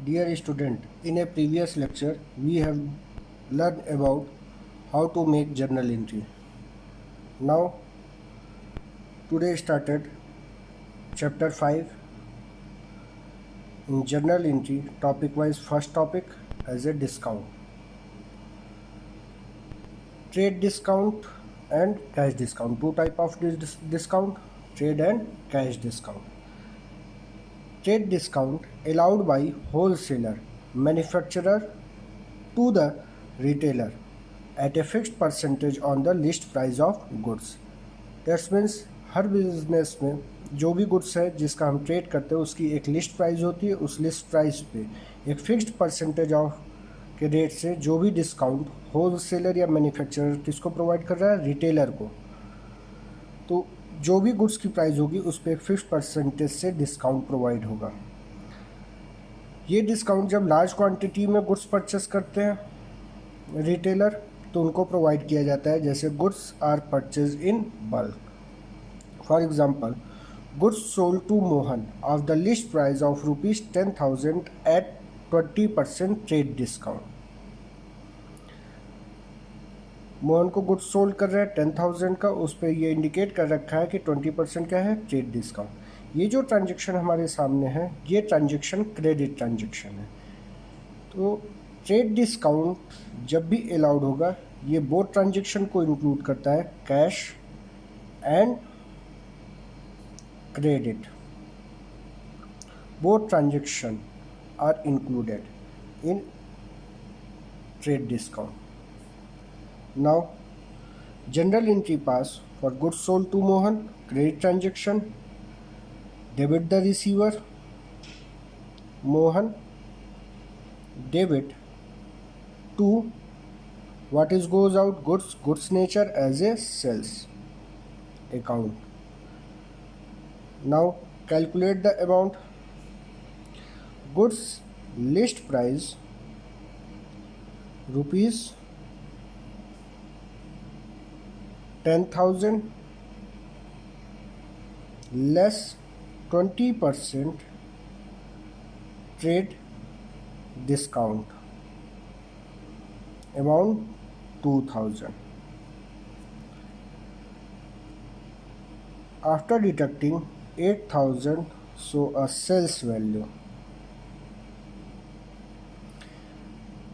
Dear student, in a previous lecture, we have learned about how to make journal entry. Now, today started chapter 5 in journal entry, topic wise. First topic as a discount. Trade discount and cash discount. Two type of discount, trade and cash discount. Trade discount allowed by wholesaler, manufacturer to the retailer at a fixed percentage on the list price of goods. That's means her business में जो भी goods है जिसका हम trade करते हैं उसकी एक लिस्ट प्राइस होती है। उस लिस्ट प्राइस पे एक फिक्स्ड परसेंटेज ऑफ के रेट से जो भी डिस्काउंट होलसेलर या मैन्युफैक्चरर किसको प्रोवाइड कर रहा है, रिटेलर को। तो जो भी गुड्स की प्राइस होगी उस पर एक फिक्स्ड परसेंटेज से डिस्काउंट प्रोवाइड होगा। ये डिस्काउंट जब लार्ज क्वांटिटी में गुड्स परचेस करते हैं रिटेलर तो उनको प्रोवाइड किया जाता है, जैसे goods are purchase in bulk. For example, goods sold to Mohan of the list price of ₹10,000 at 20% trade discount. Mohan को गुड्स सोल्ड कर रहा है 10,000 का, उस पर ये इंडिकेट कर रखा है कि 20% क्या है, ट्रेड डिस्काउंट। ये जो ट्रांजेक्शन हमारे सामने है ये ट्रांजेक्शन क्रेडिट ट्रांजेक्शन है। तो ट्रेड डिस्काउंट जब भी अलाउड होगा ये बोथ ट्रांजेक्शन को इंक्लूड करता है, cash and credit. Both transaction are included in trade discount. Now journal entry pass for goods sold to Mohan, credit transaction, debit the receiver Mohan, debit to what is goes out, goods nature as a sales account. Now calculate the amount. Goods list price rupees 10,000 less 20% trade discount amount 2,000. After deducting 8,000, so a sales value.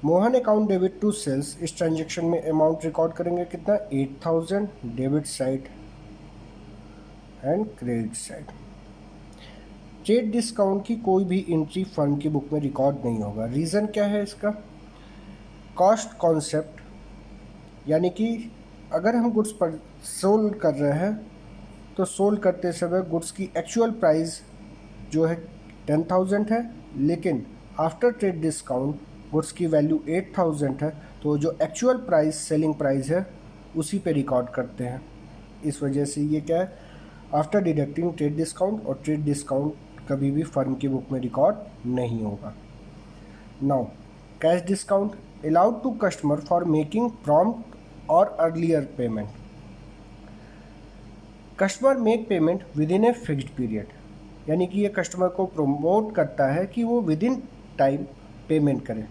Mohan account debit to sales, इस transaction में amount record करेंगे कितना, 8,000 debit side and credit side. Trade discount की कोई भी entry firm की book में record नहीं होगा। रीज़न क्या है इसका, कॉस्ट कॉन्सेप्ट, यानी कि अगर हम गुड्स पर सोल्ड कर रहे हैं तो सोल्ड करते समय गुड्स की एक्चुअल प्राइस जो है 10,000 है, लेकिन आफ्टर ट्रेड डिस्काउंट गुड्स की वैल्यू 8,000 है, तो जो एक्चुअल प्राइस सेलिंग प्राइस है उसी पे रिकॉर्ड करते हैं। इस वजह से ये क्या है, आफ्टर डिडक्टिंग ट्रेड डिस्काउंट, और ट्रेड डिस्काउंट कभी भी फर्म की बुक में रिकॉर्ड नहीं होगा। Now cash discount allowed to customer for making prompt or earlier payment. Customer make payment within a fixed period, यानी कि ये कस्टमर को प्रोमोट करता है कि वो विद इन टाइम पेमेंट करें।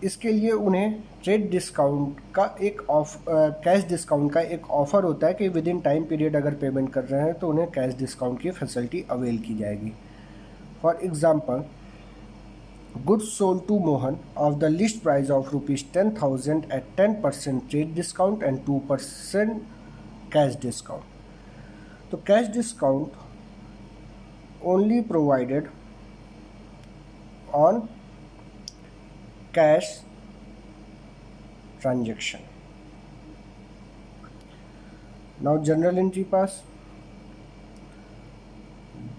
इसके लिए उन्हें ट्रेड डिस्काउंट का एक कैश डिस्काउंट का एक ऑफ़र होता है कि विद इन टाइम पीरियड अगर पेमेंट कर रहे हैं तो उन्हें कैश डिस्काउंट की फैसिलिटी अवेल की जाएगी। For example, goods sold to Mohan of the list price of ₹10,000 at 10% trade discount and 2% cash discount. तो cash discount only provided on cash transaction. Now journal entry pass.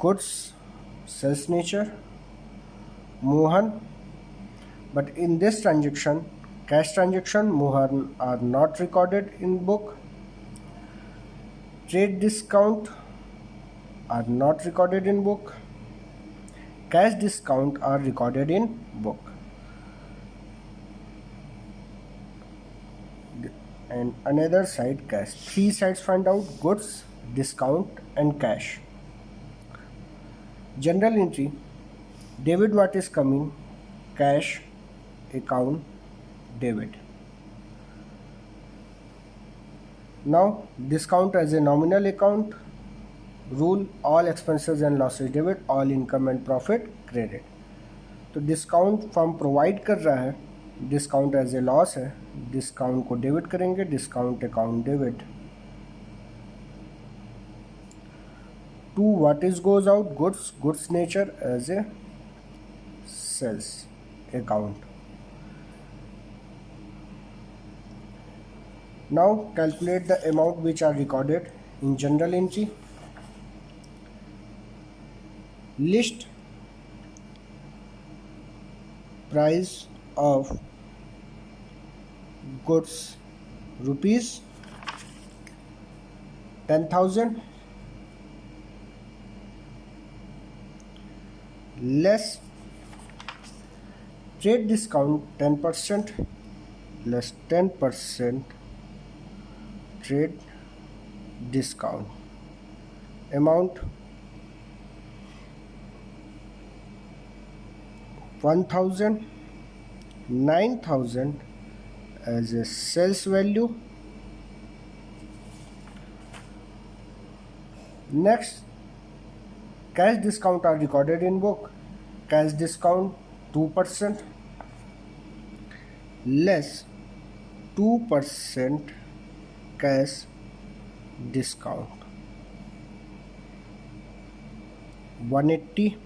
Goods sales nature Mohan, but in this transaction, cash transaction, Mohan are not recorded in book. Trade discount are not recorded in book. Cash discount are recorded in book. And another side, cash. Three sides find out: goods, discount and cash. Journal entry Debit what is coming? Cash account debit. Now discount as a nominal account. Rule: all expenses and losses debit, all income and profit credit. तो discount firm provide कर रहा है, discount as a loss है, discount को debit करेंगे, discount account debit. To what is goes out? Goods, goods nature as a sales account. Now calculate the amount which are recorded in journal entry. List price of goods rupees 10,000 less trade discount 10% less 10% trade discount amount 1,000, 9,000 as a sales value. Next, cash discount are recorded in book. Cash discount 2% less 2% cash discount 180.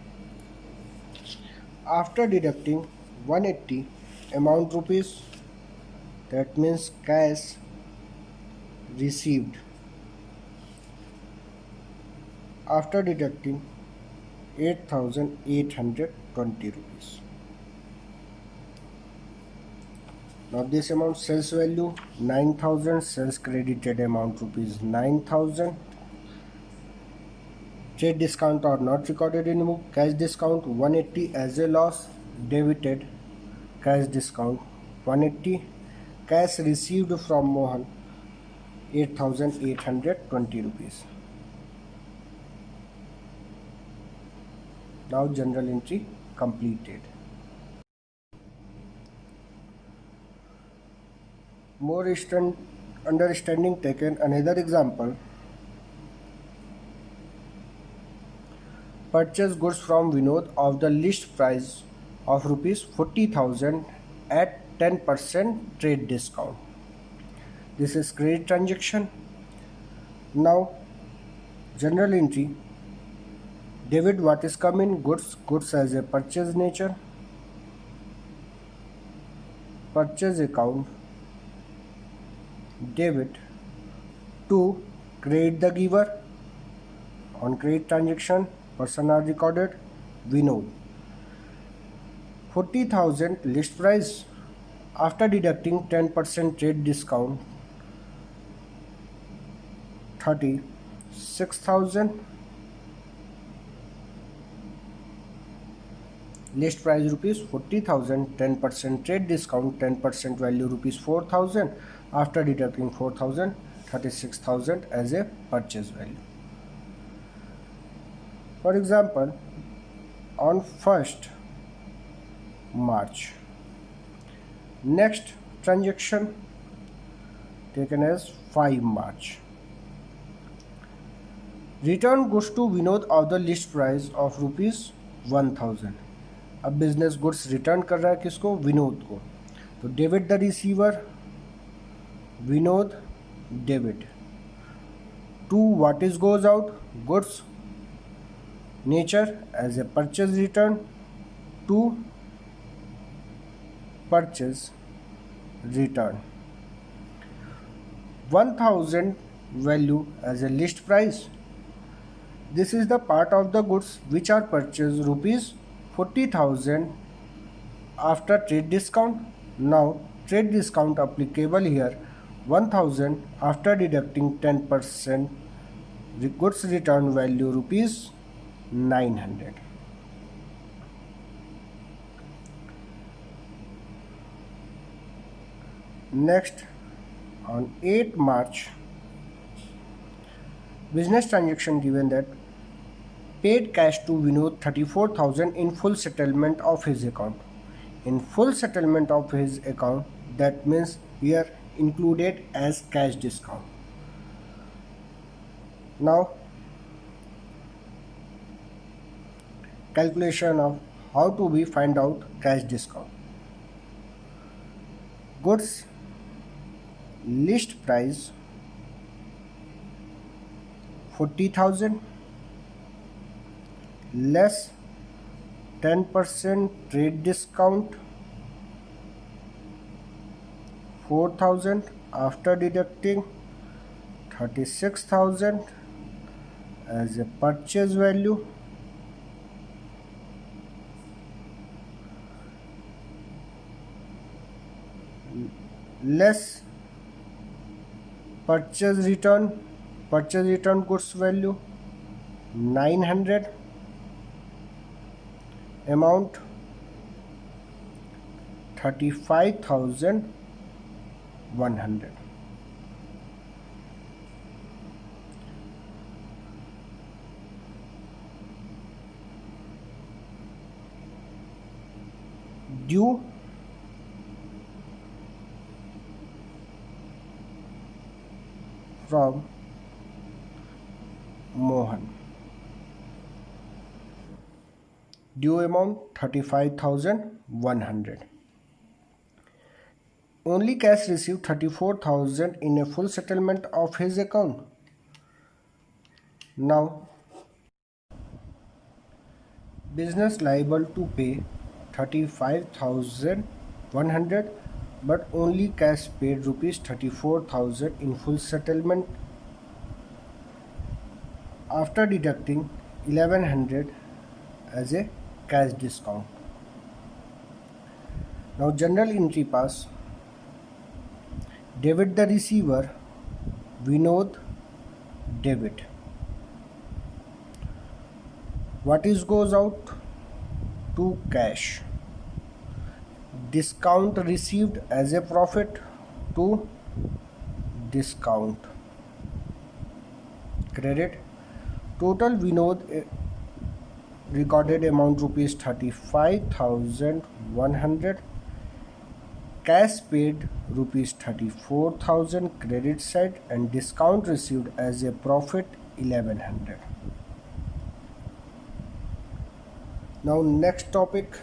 After deducting 180 amount rupees, that means cash received, after deducting 8,820 rupees. Now this amount sales value 9,000, sales credited amount rupees 9,000. Trade discount are not recorded in book. Cash discount 180 as a loss, debited cash discount 180. Cash received from Mohan 8,820 rupees. Now general entry completed. More understanding taken another example. Purchase goods from Vinod of the list price of rupees 40,000 at 10% trade discount. This is credit transaction. Now general entry. Debit what is coming? Goods, goods as a purchase nature. Purchase account debit to credit the giver. On credit transaction, person are recorded Vinod. 40,000 list price. After deducting 10% trade discount 36,000. List price rupees 40,000, 10% trade discount, 10% value rupees 4,000. After deducting 4,000, 36,000 as a purchase value. For example, on 1st March, next transaction taken as 5 March. Return goods to Vinod of the list price of rupees 1,000. अब business goods return कर रहा है किसको? विनोद को. तो debit the receiver, Vinod debit. To what is goes out? Goods nature as a purchase return to purchase return. 1,000 value as a list price. This is the part of the goods which are purchased rupees 40,000 after trade discount. Now trade discount applicable here 1,000 after deducting 10%, the goods return value rupees 900. Next, on 8 March, business transaction given that paid cash to Vinod 34,000 in full settlement of his account. In full settlement of his account, that means here included as cash discount. Now, calculation of how to be find out cash discount. Goods list price 40,000 less 10% trade discount 4,000 after deducting 36,000 as a purchase value, less purchase return goods value 900, amount 35,100. Due from Mohan. Due amount 35,100. Only cash received 34,000 in a full settlement of his account. Now, business liable to pay 35,100 but only cash paid rupees 34,000 in full settlement after deducting 1100 as a cash discount. Now general entry pass. Debit the receiver, Vinod debit. What is goes out? To cash. Discount received as a profit to discount. Credit. Total Vinod recorded amount rupees 35,100. Cash paid rupees 34,000 credit side and discount received as a profit 1100. Now next topic,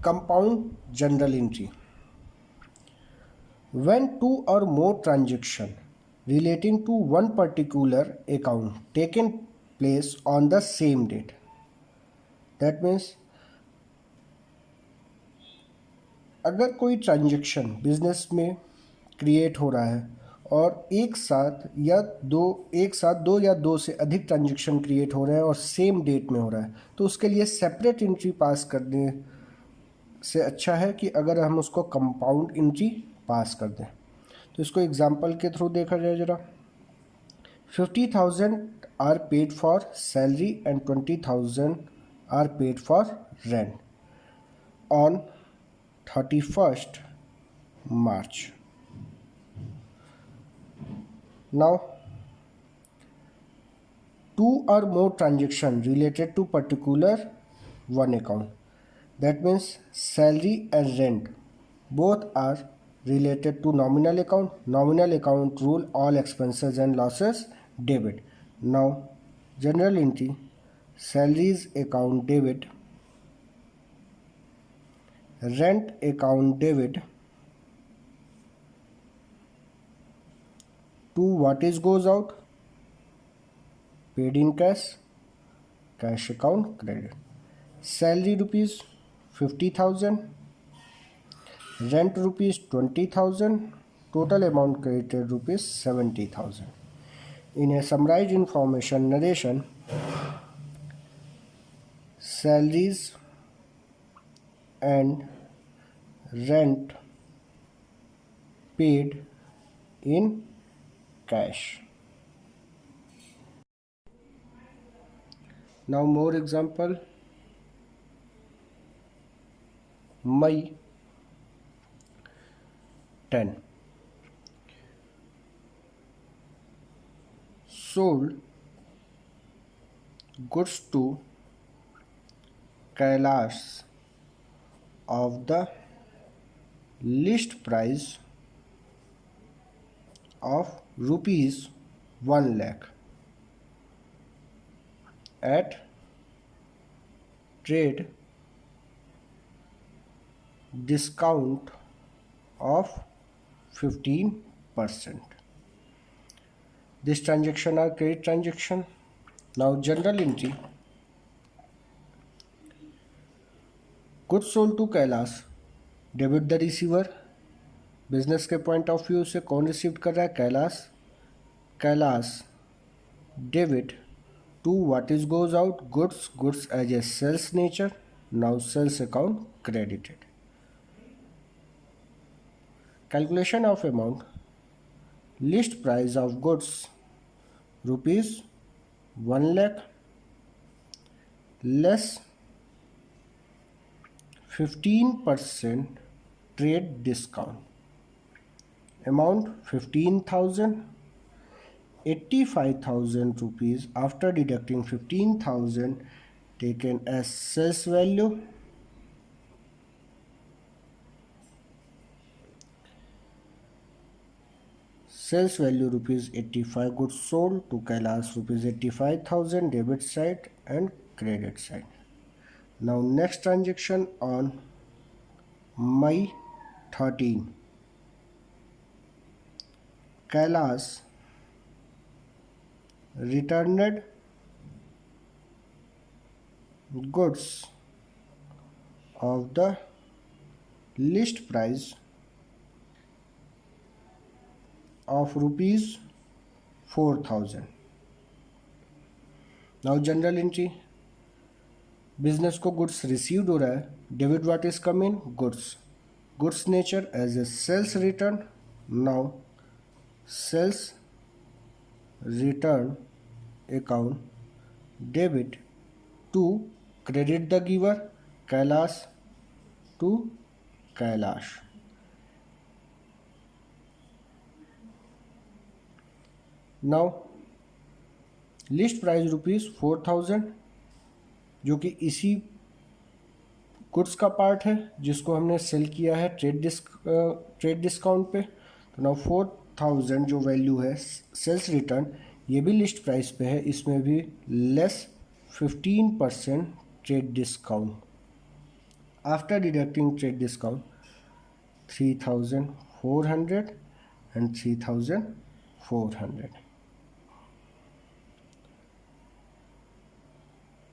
compound journal entry. When two or more transactions relating to one particular account taken place on the same date, that means अगर कोई transaction business में create हो रहा है और एक साथ दो या दो से अधिक ट्रांजेक्शन क्रिएट हो रहे हैं और सेम डेट में हो रहा है, तो उसके लिए सेपरेट एंट्री पास करने से अच्छा है कि अगर हम उसको कंपाउंड एंट्री पास कर दें। तो इसको एग्जांपल के थ्रू देखा जाए जरा। 50,000 are paid for salary and 20,000 are paid for rent on 31st March. Now, two or more transactions related to particular one account. That means salary and rent both are related to nominal account. Nominal account rule all expenses and losses debit. Now, general entry salaries account debit, rent account debit to what is goes out? Paid in cash, cash account credit. Salary rupees 50,000, rent rupees 20,000, total amount credited rupees 70,000. In a summarized information narration, salaries and rent paid in cash. Now more example. May 10. sold goods to Kailash of the list price of rupees 1 lakh at trade discount of 15%. This transaction are credit transaction. Now general entry. Goods sold to Kailash, debit the receiver. Business के point of view से कौन receive कर रहा है? Kailash. Kailash debit to what is goes out? Goods. Goods as a sales nature. Now sales account credited. Calculation of amount. List price of goods rupees 1 lakh less 15% trade discount. Amount 15,000. 85,000 rupees after deducting 15,000 taken as sales value. Sales value rupees 85. Goods sold to Kailash rupees 85,000 debit side and credit side. Now next transaction on May 13. Kailash returned goods of the list price of rupees 4,000. Now general entry. Business को goods received हो रहा है. Debit what is come in? Goods. Goods nature as a sales return. Now sales return account debit to credit the giver. Kailash to Kailash. Now list price rupees 4,000 जो कि इसी goods का part है जिसको हमने सेल किया है ट्रेड डिस्काउंट पे. तो नाउ 4,000 जो वैल्यू है सेल्स रिटर्न ये भी लिस्ट प्राइस पे है. इसमें भी less 15% trade discount. After deducting trade discount 3,400 and 3,400.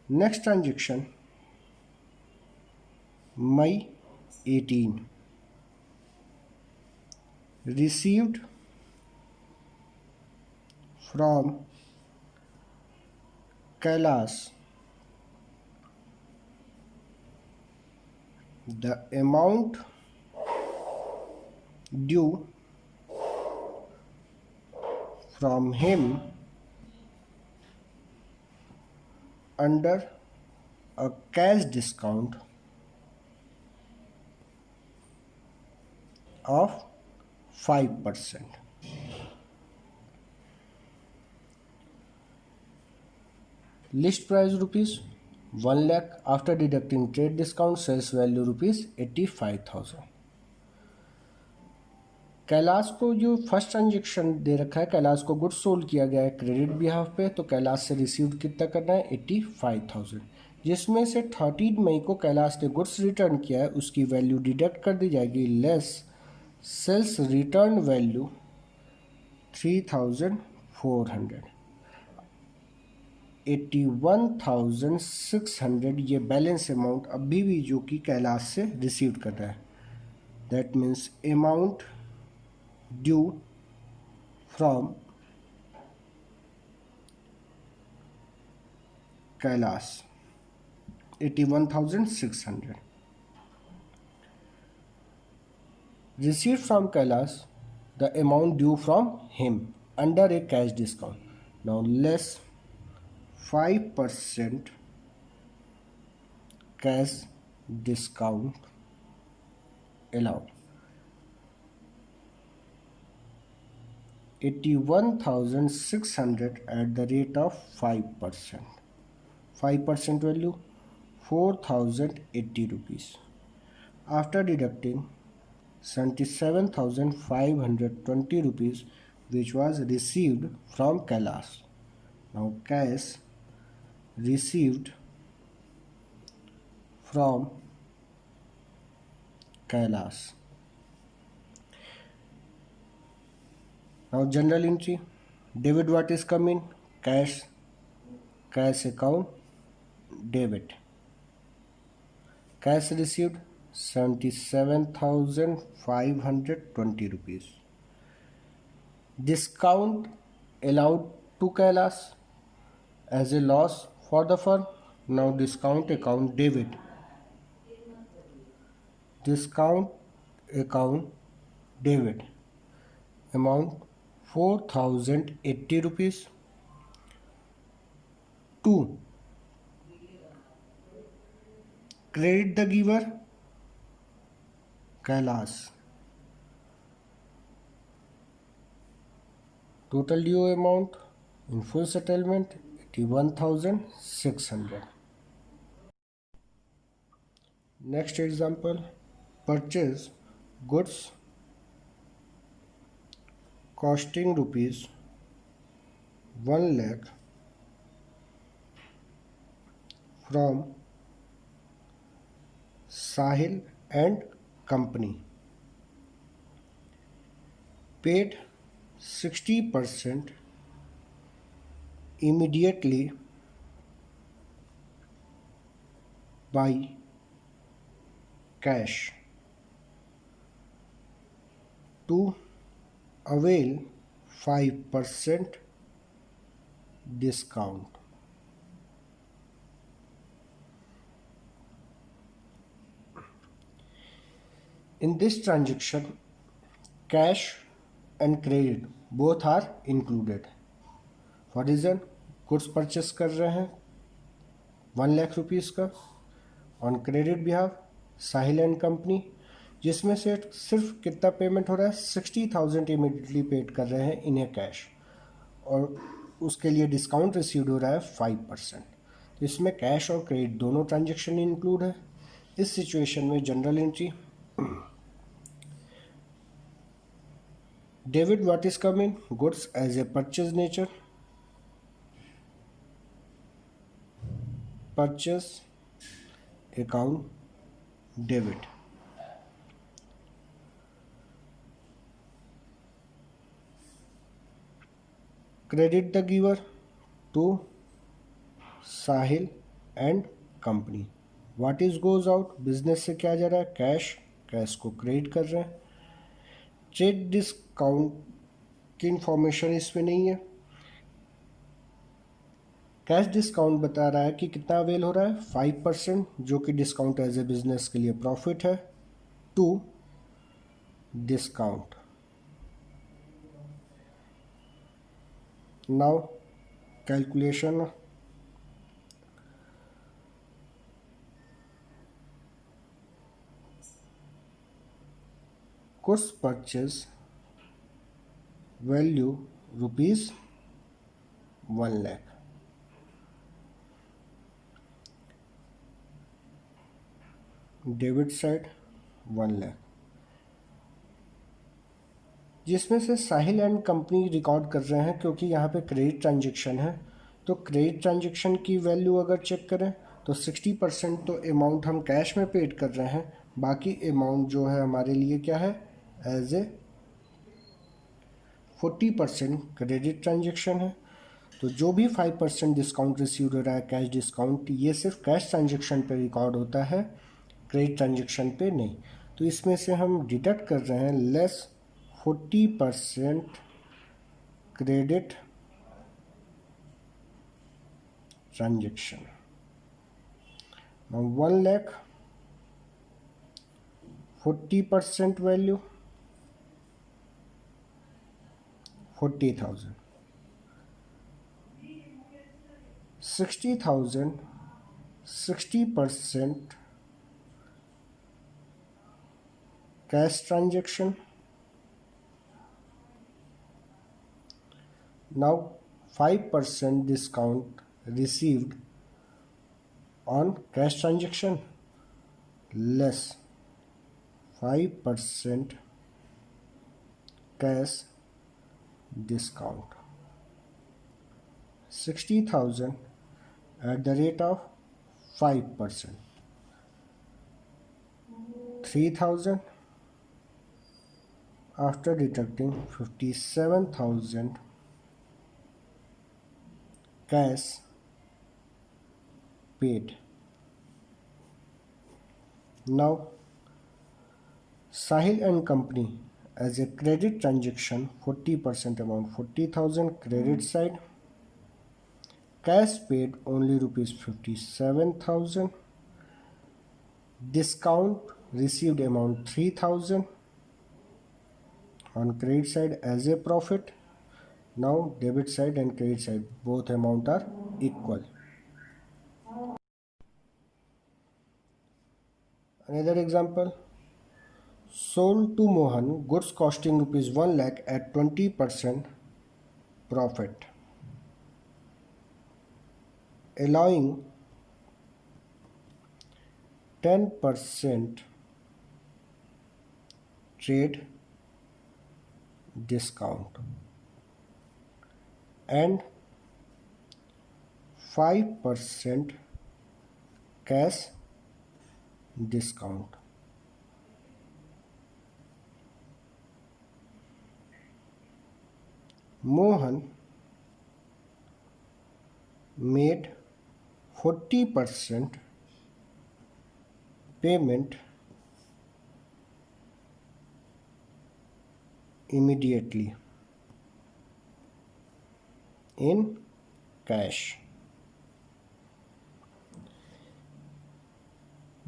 Next transaction May 18. Received from Kailash the amount due from him under a cash discount of 5%. List price rupees 1 lakh after deducting trade discount. Sales value rupees 85,000. Kailash को जो first transaction दे रखा है, कैलाश को goods sold किया गया है credit behalf पे. तो कैलाश से रिसीव्ड कितना करना है? 85,000. जिसमें से 13 मई को कैलाश ने गुड्स रिटर्न किया है उसकी वैल्यू डिडक्ट कर दी जाएगी लेस सेल्स रिटर्न वैल्यू 3,400. 81,600 ये बैलेंस अमाउंट अभी भी जो कि कैलाश से रिसीव कर रहा है. That means amount due from Kailash 81,600. Received from Kailash the amount due from him under a cash discount. Now less 5% cash discount allowed. 81,600 at the rate of 5%. 5% value 4,080 rupees. After deducting 77,520 rupees which was received from Kailash. Now cash received from Kailash. Now general entry. Debit what is coming? Cash account debit. Cash received 77,520 rupees. Discount allowed to Kailash as a loss for the firm. Now discount account debit. Discount account debit. Amount 4,080 rupees. 2. Credit the giver Kailash. Total due amount in full settlement 81,600. Next example, purchase goods costing rupees 1 lakh from Sahil and Company. Paid 60% immediately by cash to avail 5% discount. In this transaction, cash and credit both are included. For reason, goods purchase कर रहे हैं 1 lakh rupees का. On credit बिहाव साहिल and company, जिसमें से सिर्फ कितना payment हो रहा है 60,000 इमीडिएटली पेड कर रहे हैं इन ए कैश, और उसके लिए डिस्काउंट रिसीव हो रहा है 5%. तो इसमें कैश और क्रेडिट दोनों ट्रांजेक्शन इंक्लूड है. इस सिचुएशन में general entry. Debit what is coming? Goods as a purchase nature. Purchase account debit. Credit the giver to Sahil and Company. What is goes out? Business से क्या जा रहा है? कैश को क्रेडिट कर रहे हैं. ट्रेड डिस्काउंट की इंफॉर्मेशन इसमें नहीं है. कैश डिस्काउंट बता रहा है कि कितना अवेल हो रहा है 5%, जो कि डिस्काउंट एज ए बिजनेस के लिए प्रॉफिट है. 2 discount. Now calculation. Goods purchase value rupees 1 lakh. Debit side 1 lakh, जिसमें से साहिल एंड कंपनी रिकॉर्ड कर रहे हैं क्योंकि यहाँ पे क्रेडिट ट्रांजेक्शन है. तो क्रेडिट ट्रांजेक्शन की वैल्यू अगर चेक करें तो 60% तो अमाउंट हम कैश में पेड कर रहे हैं, बाकी अमाउंट जो है हमारे लिए क्या है एज ए 40% क्रेडिट ट्रांजेक्शन है. तो जो भी 5% डिस्काउंट रिसीव हो रहा है कैश डिस्काउंट, ये सिर्फ कैश ट्रांजेक्शन पे रिकॉर्ड होता है, क्रेडिट ट्रांजेक्शन पे नहीं. तो इसमें से हम डिडक्ट कर रहे हैं less 40% credit transaction. 1 lakh 40% value 40,000. 60,000 60% cash transaction Now 5% discount received on cash transaction less 5% cash discount. 60,000 at the rate of 5%. 3,000 after deducting 57,000 cash paid. Now Sahil and Company as a credit transaction 40% amount 40,000 credit side, cash paid only rupees 57,000, discount received amount 3,000 on credit side as a profit. Now debit side and credit side both amount are equal. Another example, sold to Mohan goods costing rupees 1 lakh at 20% profit, allowing 10% trade discount and 5% cash discount. Mohan made 40% payment immediately in cash.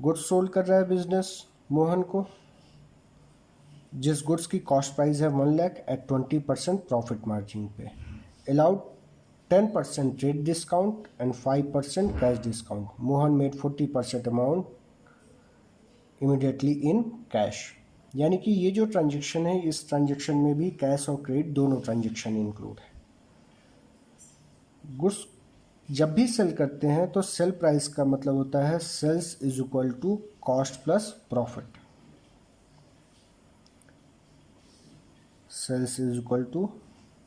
Goods sold कर रहा है business Mohan को, जिस goods की cost price है 1 lakh eight 20% profit margin पे, allowed 10% trade discount and 5% cash discount. Mohan made 40% amount immediately in cash. यानी कि ये जो ट्रांजेक्शन है इस ट्रांजेक्शन में भी कैश और क्रेडिट दोनों ट्रांजेक्शन इंक्लूड है. गुड्स जब भी सेल करते हैं तो सेल प्राइस का मतलब होता है sales is equal to cost plus profit. Sales is equal to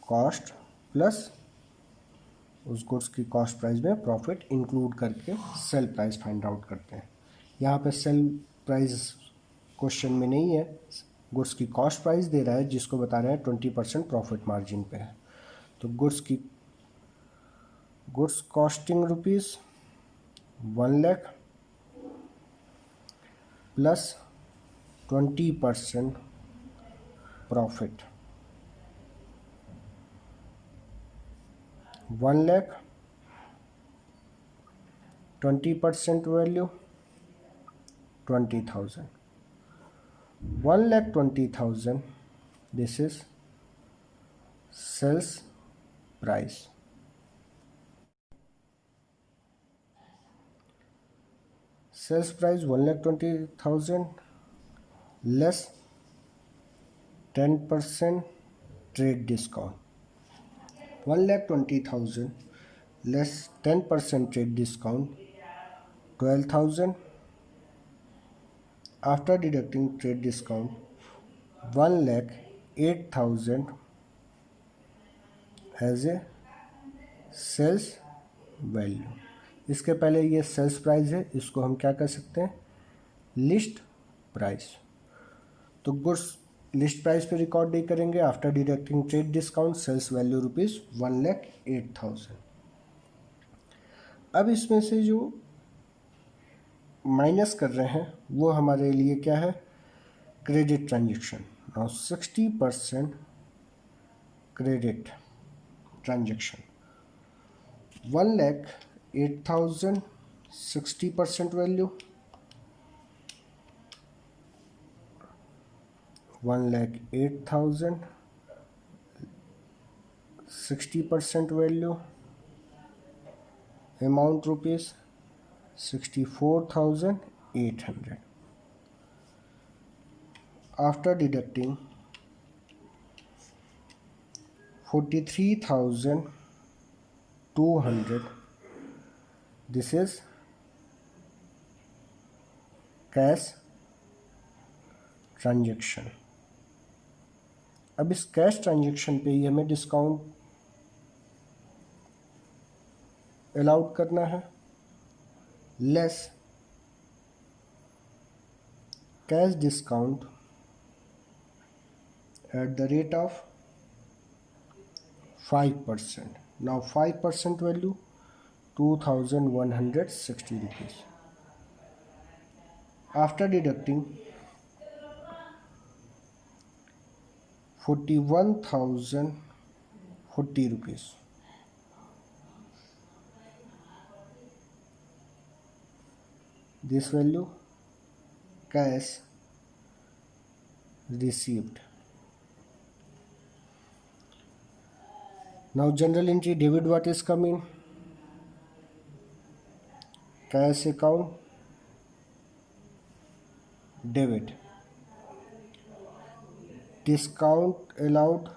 cost plus उस गुड्स की कॉस्ट प्राइस में प्रॉफिट इंक्लूड करके सेल प्राइस फाइंड आउट करते हैं. यहाँ पे सेल प्राइस क्वेश्चन में नहीं है, गुड्स की कॉस्ट प्राइस दे रहा है जिसको बता रहे हैं 20% प्रॉफिट मार्जिन पे है. तो goods costing rupees 1 lakh plus 20% profit 1 lakh 20% value 20,000. 1,20,000 this is sales price. Sales price 1,20,000 less 10% trade discount. 1,20,000 less 10% trade discount 12,000. After deducting trade discount 1,08,000 as a sales value. इसके पहले ये सेल्स प्राइस है, इसको हम क्या कर सकते हैं लिस्ट प्राइस. तो गुड्स लिस्ट प्राइस पे रिकॉर्ड नहीं करेंगे. After deducting trade discount sales value rupees 1,08,000. अब इसमें से जो माइनस कर रहे हैं वो हमारे लिए क्या है credit transaction. Now 60% credit transaction 1,08,000 60% value 1,08,000 60% value amount rupees 64,800. After deducting 43,200. This is cash transaction. अब इस कैश ट्रांजेक्शन पे ही हमें डिस्काउंट अलाउड करना है. Less cash discount at the rate of 5%. Now 5% value 2,160 rupees. After deducting 41,040 rupees, this value cash received. Now general entry debit, what is coming? Cash account debit. Discount allowed,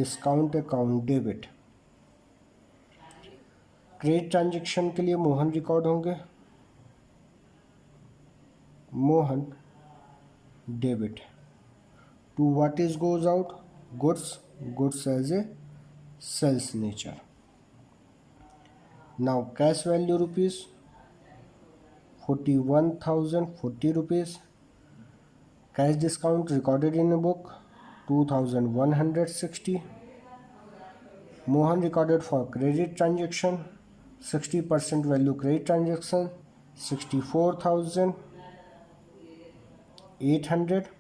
discount account debit. Credit transaction के लिए Mohan record होंगे. Mohan debit. To what is goes out? Goods. Goods as a sales nature. Now cash value rupees 41,040 rupees. Cash discount recorded in a book 2,160. Mohan recorded for credit transaction 60% value credit transaction 64,800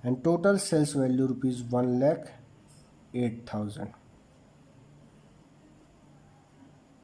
and total sales value rupees 1,08,000.